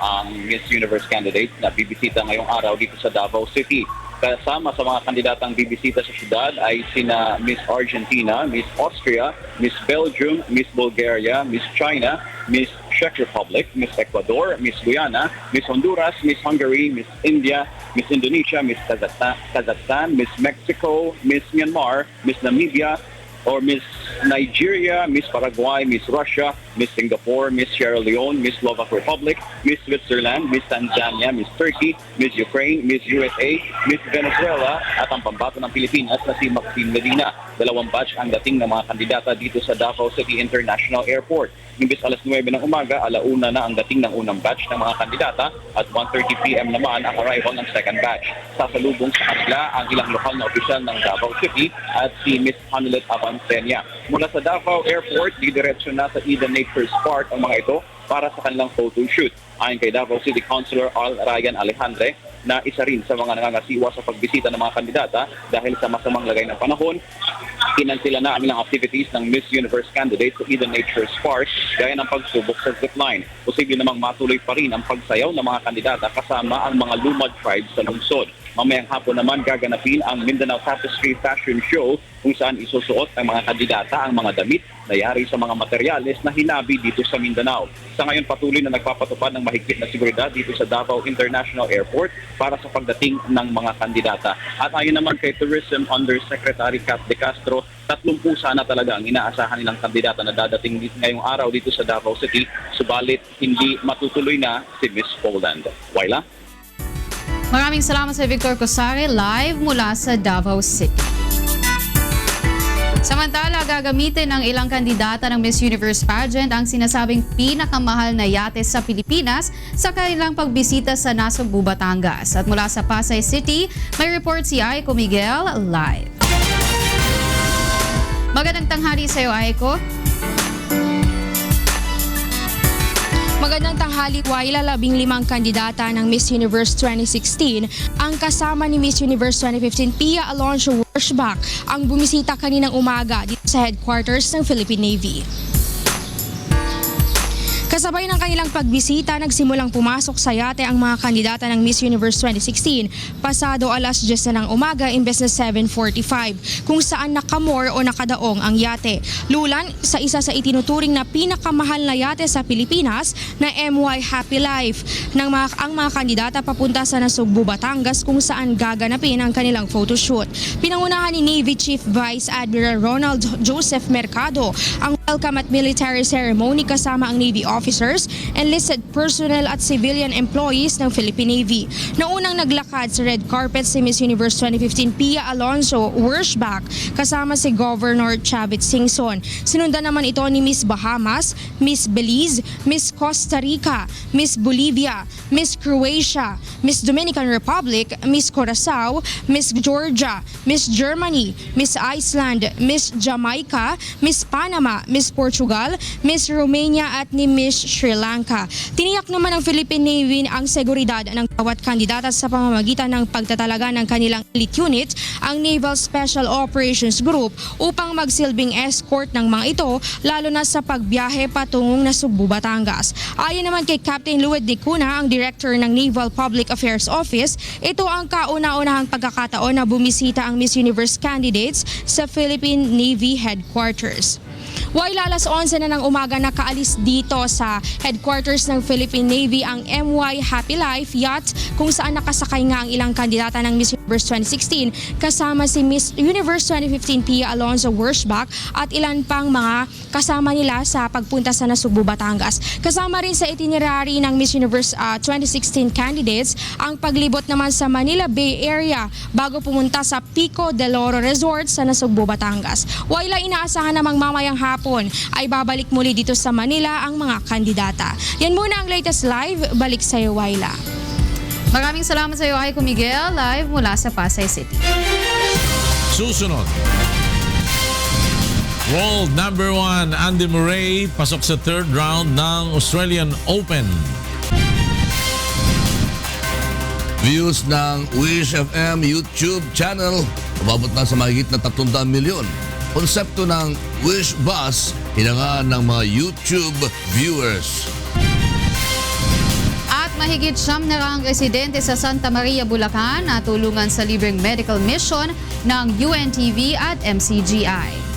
ang Miss Universe candidates na bibisita ngayong araw dito sa Davao City. Kasama sa mga kandidatang bibisita sa syudad ay sina Miss Argentina, Miss Austria, Miss Belgium, Miss Bulgaria, Miss China, Miss Czech Republic, Miss Ecuador, Miss Guyana, Miss Honduras, Miss Hungary, Miss India, Miss Indonesia, Miss Kazakhstan, Miss Mexico, Miss Myanmar, Miss Namibia, or Miss Nigeria, Miss Paraguay, Miss Russia, Miss Singapore, Miss Sierra Leone, Miss Slovak Republic, Miss Switzerland, Miss Tanzania, Miss Turkey, Miss Ukraine, Miss USA, Miss Venezuela, at ang pambato ng Pilipinas na si Maxine Medina. 2 batch ang dating ng mga kandidata dito sa Davao City International Airport. Imbes alas 9 ng umaga, 1:00 na ang dating ng unang batch ng mga kandidata at 1:30 p.m. naman ang arrival ng second batch. Sasalubong sa kanila ang ilang lokal na opisyal ng Davao City at si Miss Hanelet Avancenia. Mula sa Davao Airport, didiretso na sa Eden Nature's Park ang mga ito para sa kanilang photo shoot. Ayon kay Davao City Councilor Ryan Alejandre, na isa rin sa mga nangangasiwa sa pagbisita ng mga kandidata dahil sa masamang lagay ng panahon, kinansila na ang ilang activities ng Miss Universe candidates sa Eden Nature's Park gaya ng pagsubok sa zipline. Posible namang matuloy pa rin ang pagsayaw ng mga kandidata kasama ang mga lumad tribes sa lungsod. Mamayang hapon naman gaganapin ang Mindanao Tapestry Fashion Show kung saan isusuot ng mga kandidata ang mga damit na yari sa mga materyales na hinabi dito sa Mindanao. Sa ngayon patuloy na nagpapatupad ng mahigpit na seguridad dito sa Davao International Airport para sa pagdating ng mga kandidata. At ayon naman kay Tourism Undersecretary Kat De Castro, 30 sana talaga ang inaasahan nilang kandidata na dadating ngayong araw dito sa Davao City, subalit hindi matutuloy na si Miss Poland. Wyla? Maraming salamat sa Victor Cosare live mula sa Davao City. Samantala, gagamitin ng ilang kandidata ng Miss Universe pageant ang sinasabing pinakamahal na yate sa Pilipinas sa kanilang pagbisita sa Nasugbu, Batangas. At mula sa Pasay City, may report si Aiko Miguel live. Magandang tanghali sa iyo, Aiko. Magandang tanghali, Wyla. 15 kandidata ng Miss Universe 2016 ang kasama ni Miss Universe 2015 Pia Alonso Worshback ang bumisita kaninang umaga dito sa headquarters ng Philippine Navy. Kasabay ng kanilang pagbisita, nagsimulang pumasok sa yate ang mga kandidata ng Miss Universe 2016 pasado alas 10 na ng umaga imbes na 7:45 kung saan nakamor o nakadaong ang yate. Lulan sa isa sa itinuturing na pinakamahal na yate sa Pilipinas na MY Happy Life ang mga kandidata papunta sa Nasugbu, Batangas kung saan gaganapin ang kanilang photoshoot. Pinangunahan ni Navy Chief Vice Admiral Ronald Joseph Mercado ang welcome at military ceremony kasama ang Navy officers, enlisted personnel at civilian employees ng Philippine Navy. Naunang naglakad sa red carpet si Miss Universe 2015 Pia Alonso Worshback kasama si Governor Chavit Singson. Sinundan naman ito ni Miss Bahamas, Miss Belize, Miss Costa Rica, Miss Bolivia, Miss Croatia, Miss Dominican Republic, Miss Curaçao, Miss Georgia, Miss Germany, Miss Iceland, Miss Jamaica, Miss Panama, Miss Portugal, Miss Romania at ni Miss Sri Lanka. Tiniyak naman ng Philippine Navy ang seguridad ng bawat kandidata sa pamamagitan ng pagtatalaga ng kanilang elite unit, ang Naval Special Operations Group, upang magsilbing escort ng mga ito lalo na sa pagbiyahe patungong Nasugbu, Batangas. Ayon naman kay Captain Lued de Cuna, ang Director ng Naval Public Affairs Office, ito ang kauna-unahang pagkakataon na bumisita ang Miss Universe candidates sa Philippine Navy Headquarters. Waila alas 11 na ng umaga nakaalis dito sa headquarters ng Philippine Navy ang MY Happy Life yacht kung saan nakasakay nga ang ilang kandidata ng Miss Universe 2016 kasama si Miss Universe 2015 Pia Alonzo Werschbach at ilan pang mga kasama nila sa pagpunta sa Nasugbu, Batangas. Kasama rin sa itinerary ng Miss Universe 2016 candidates ang paglibot naman sa Manila Bay Area bago pumunta sa Pico del Oro Resort sa Nasugbu, Batangas. Waila inaasahan namang mamayang hapon ay babalik muli dito sa Manila ang mga kandidata. Yan muna ang latest live. Balik sa iyo, Waila. Maraming salamat sa iyo, Aiko Miguel, live mula sa Pasay City. Susunod. World number 1 Andy Murray pasok sa third round ng Australian Open. Views ng Wish FM YouTube channel umabot na sa mahigit na 300 milyon. Konsepto ng Wish Bus hinangaan ng mga YouTube viewers. At mahigit 900 residente sa Santa Maria, Bulacan na tulungan sa libreng medical mission ng UNTV at MCGI.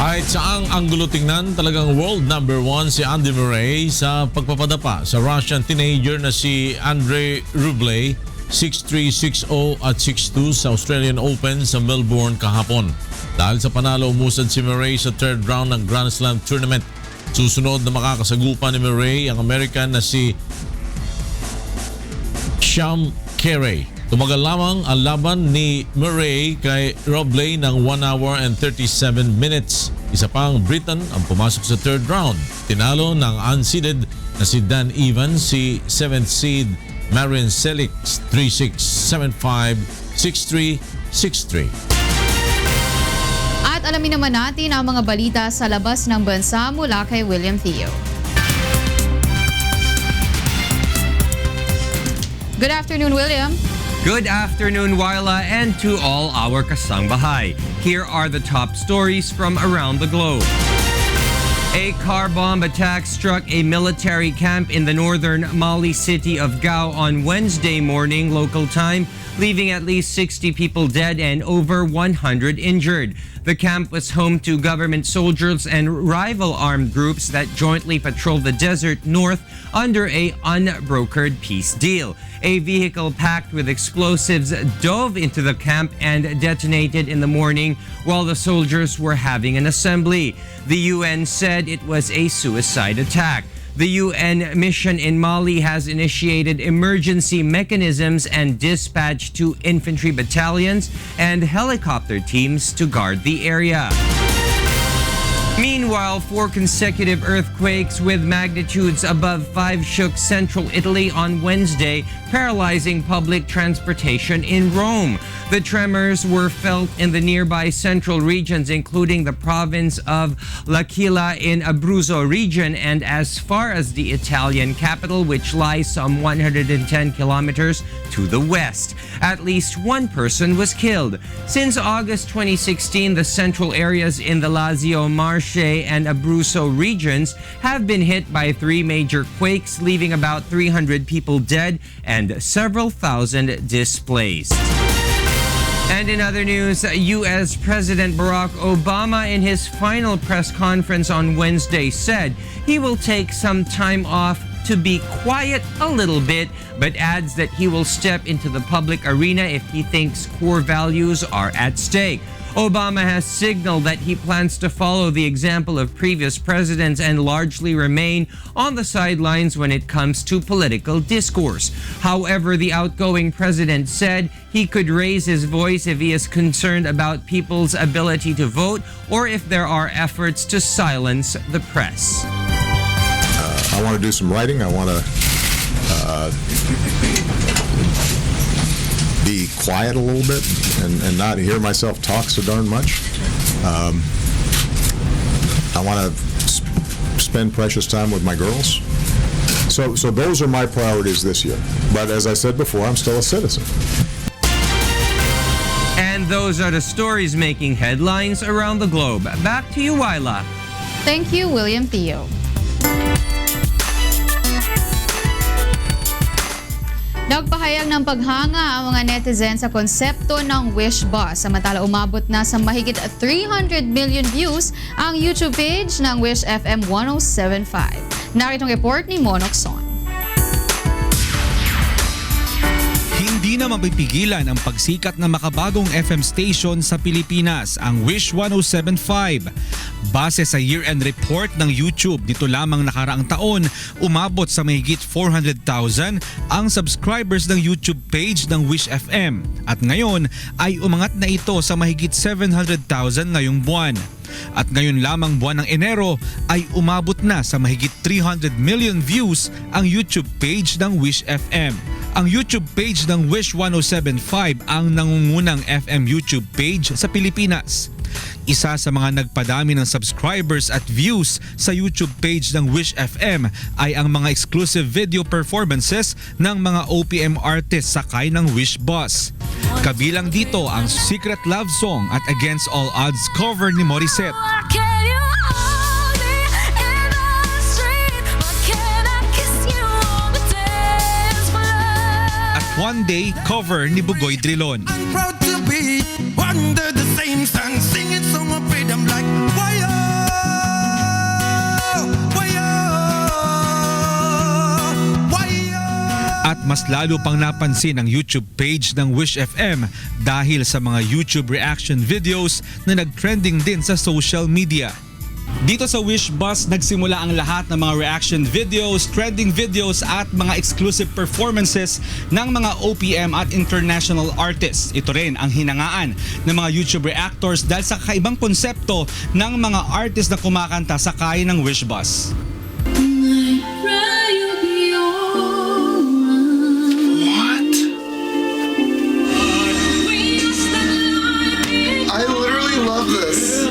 Kahit saang anggulo tingnan, talagang world number 1 si Andy Murray sa pagpapadapa sa Russian teenager na si Andrei Rublev 6-3, 6-0 at 6-2 sa Australian Open sa Melbourne kahapon. Dahil sa panalo, umusad si Murray sa third round ng Grand Slam tournament. Susunod na makakasagupa ni Murray ang American na si Sham Carey. Tumagal lamang ang laban ni Murray kay Rublev ng 1 hour and 37 minutes. Isa pang Briton ang pumasok sa third round. Tinalo ng unseeded na si Dan Evans si 7th seed Marin Cilic 3-6, 7-5, 6-3, 6-3. At alamin naman natin ang mga balita sa labas ng bansa mula kay William Theo. Good afternoon, William. Good afternoon, Waila, and to all our kasangbahay. Here are the top stories from around the globe. A car bomb attack struck a military camp in the northern Mali city of Gao on Wednesday morning local time, leaving at least 60 people dead and over 100 injured. The camp was home to government soldiers and rival armed groups that jointly patrolled the desert north under a unbrokered peace deal. A vehicle packed with explosives dove into the camp and detonated in the morning while the soldiers were having an assembly. The UN said it was a suicide attack. The UN mission in Mali has initiated emergency mechanisms and dispatched 2 infantry battalions and helicopter teams to guard the area. Meanwhile, 4 consecutive earthquakes with magnitudes above 5 shook central Italy on Wednesday, paralyzing public transportation in Rome. The tremors were felt in the nearby central regions, including the province of L'Aquila in Abruzzo region and as far as the Italian capital, which lies some 110 kilometers to the west. At least 1 person was killed. Since August 2016, the central areas in the Lazio, Marche, and Abruzzo regions have been hit by 3 major quakes, leaving about 300 people dead and several thousand displaced. And in other news, U.S. President Barack Obama in his final press conference on Wednesday said he will take some time off to be quiet a little bit, but adds that he will step into the public arena if he thinks core values are at stake. Obama has signaled that he plans to follow the example of previous presidents and largely remain on the sidelines when it comes to political discourse. However, the outgoing president said he could raise his voice if he is concerned about people's ability to vote or if there are efforts to silence the press. I want to do some writing. I want to be quiet a little bit and not hear myself talk so darn much. I want to spend precious time with my girls. So those are my priorities this year. But as I said before, I'm still a citizen. And those are the stories making headlines around the globe. Back to you, Waila. Thank you, William Theo. Nagpahayag ng paghanga ang mga netizen sa konsepto ng Wish Bus. Samantala umabot na sa mahigit 300 million views ang YouTube page ng Wish FM 107.5. Narito ang report ni Monok Son. Hindi na mapipigilan ang pagsikat ng makabagong FM station sa Pilipinas, ang Wish 107.5. Base sa year-end report ng YouTube nito lamang nakaraang taon, umabot sa mahigit 400,000 ang subscribers ng YouTube page ng Wish FM. At ngayon ay umangat na ito sa mahigit 700,000 ngayong buwan. At ngayon lamang buwan ng Enero ay umabot na sa mahigit 300 million views ang YouTube page ng Wish FM. Ang YouTube page ng Wish 107.5 ang nangungunang FM YouTube page sa Pilipinas. Isa sa mga nagpadami ng subscribers at views sa YouTube page ng Wish FM ay ang mga exclusive video performances ng mga OPM artists sakay ng Wish Bus. Kabilang dito ang Secret Love Song at Against All Odds cover ni Morissette. At One Day cover ni Bugoy Drilon. Proud to be under the same sun, singing song of freedom like why At mas lalo pang napansin ang YouTube page ng Wish FM dahil sa mga YouTube reaction videos na nag-trending din sa social media. Dito sa Wish Bus, nagsimula ang lahat ng mga reaction videos, trending videos at mga exclusive performances ng mga OPM at international artists. Ito rin ang hinangaan ng mga YouTube reactors dahil sa kakaibang konsepto ng mga artists na kumakanta sa kaya ng Wish Bus. I literally love this.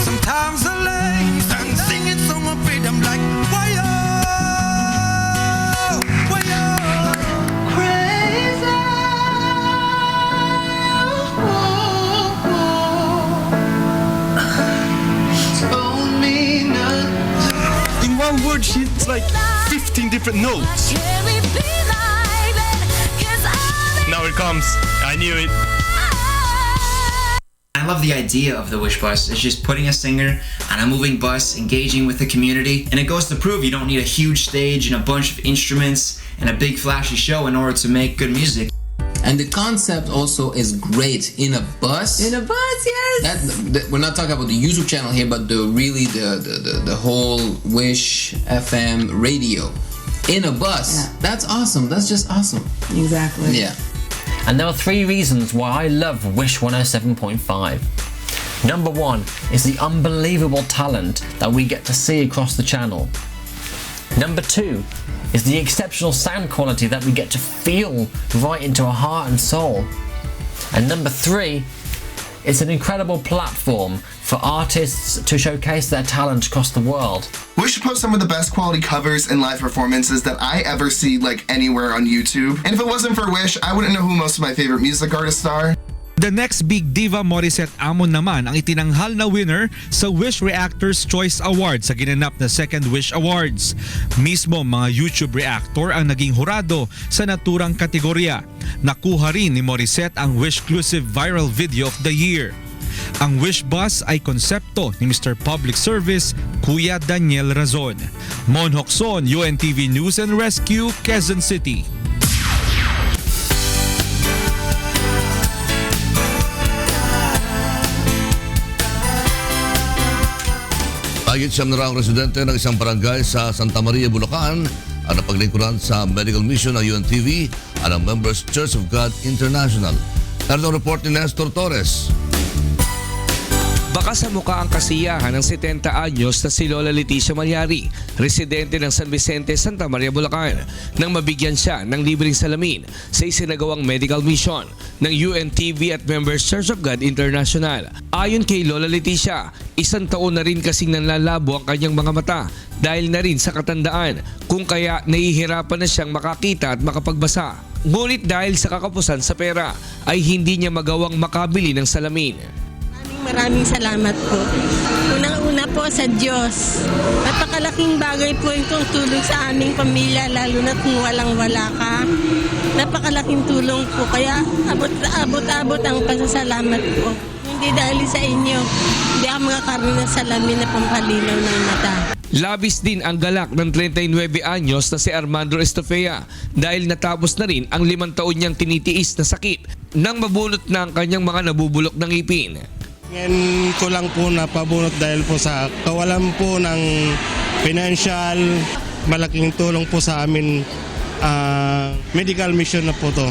Sometimes I lay and singing song of freedom like why crazy. Told me not. In one word, she's like 15 different notes. Now it comes. I knew it. I love the idea of the Wish Bus. It's just putting a singer on a moving bus, engaging with the community, and it goes to prove you don't need a huge stage and a bunch of instruments and a big flashy show in order to make good music. And the concept also is great in a bus. In a bus, yes. We're not talking about the YouTube channel here, but the whole Wish FM radio in a bus. Yeah. That's awesome. That's just awesome. Exactly. Yeah. And there are 3 reasons why I love Wish 107.5. Number 1 is the unbelievable talent that we get to see across the channel. Number 2 is the exceptional sound quality that we get to feel right into our heart and soul. And number 3, it's an incredible platform for artists to showcase their talent across the world. Wish posts some of the best quality covers and live performances that I ever see like anywhere on YouTube. And if it wasn't for Wish, I wouldn't know who most of my favorite music artists are. The next big diva Morissette Amon naman ang itinanghal na winner sa Wish Reactors Choice Award sa ginanap na Second Wish Awards. Mismo mga YouTube reactor ang naging hurado sa naturang kategorya. Nakuha rin ni Morissette ang Wish-clusive Viral Video of the Year. Ang Wish Bus ay konsepto ni Mr. Public Service Kuya Daniel Razon. Mon Hokson, UNTV News and Rescue, Quezon City. Higit 7 na raang residente ng isang barangay sa Santa Maria, Bulacan ang napaglingkuran sa medical mission ng UNTV at ang Members Church of God International. Narito ang report ni Nestor Torres. Baka sa mukha ang kasiyahan ng 70 anyos na si Lola Leticia Malyari, residente ng San Vicente, Santa Maria, Bulacan, nang mabigyan siya ng libreng salamin sa isinagawang medical mission ng UNTV at Members Church of God International. Ayon kay Lola Leticia, 1 taon na rin kasing nanlalabo ang kanyang mga mata dahil na rin sa katandaan, kung kaya nahihirapan na siyang makakita at makapagbasa. Ngunit dahil sa kakapusan sa pera ay hindi niya magawang makabili ng salamin. Maraming salamat po. Unang-una po sa Diyos. Napakalaking bagay po yung tulong sa aming pamilya, lalo na kung walang-wala ka. Napakalaking tulong po, kaya abot-abot ang pasasalamat ko. Hindi dahil sa inyo, hindi ako makakaroon ng salamin na pampalinaw ng mata. Labis din ang galak ng 39 anyos na si Armando Estofea dahil natapos na rin ang 5 taon niyang tinitiis na sakit nang mabunot na ang kanyang mga nabubulok ng ngipin. Ngayon ko lang po napabunot dahil po sa kawalan po ng financial, malaking tulong po sa amin, medical mission na po to.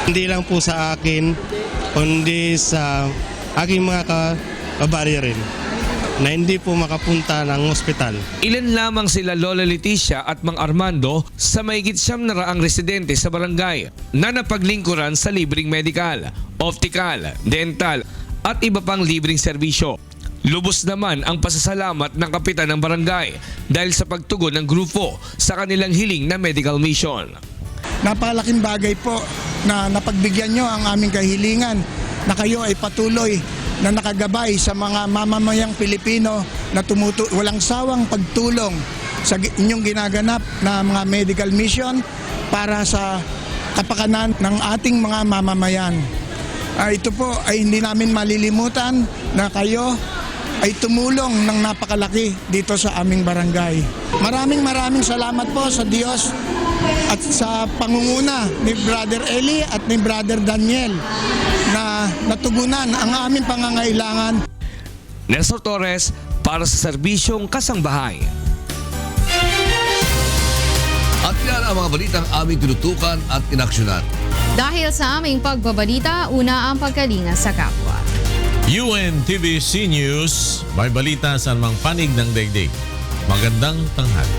Hindi lang po sa akin, kundi sa aking mga kabarya rin na hindi po makapunta ng ospital. Ilan lamang sila Lola Leticia at Mang Armando sa mahigit 700 residente sa barangay na napaglingkuran sa libreng medical, optical, dental at iba pang libreng serbisyo. Lubos naman ang pasasalamat ng kapitan ng barangay dahil sa pagtugon ng grupo sa kanilang hiling na medical mission. Napakalaking bagay po na napagbigyan nyo ang aming kahilingan na kayo ay patuloy na nakagabay sa mga mamamayang Pilipino na walang sawang pagtulong sa inyong ginaganap na mga medical mission para sa kapakanan ng ating mga mamamayan. Ito po ay hindi namin malilimutan na kayo ay tumulong ng napakalaki dito sa aming barangay. Maraming salamat po sa Diyos at sa pangunguna ni Brother Eli at ni Brother Daniel na natugunan ang aming pangangailangan. Nestor Torres para sa Serbisyong Kasangbahay. At yan ang mga balitang aming tinutukan at inaksyonan. Dahil sa aming pagbabalita, una ang pagkalinga sa kapwa. UNTVC News, may balita sa mang panig ng daigdig. Magandang tanghali.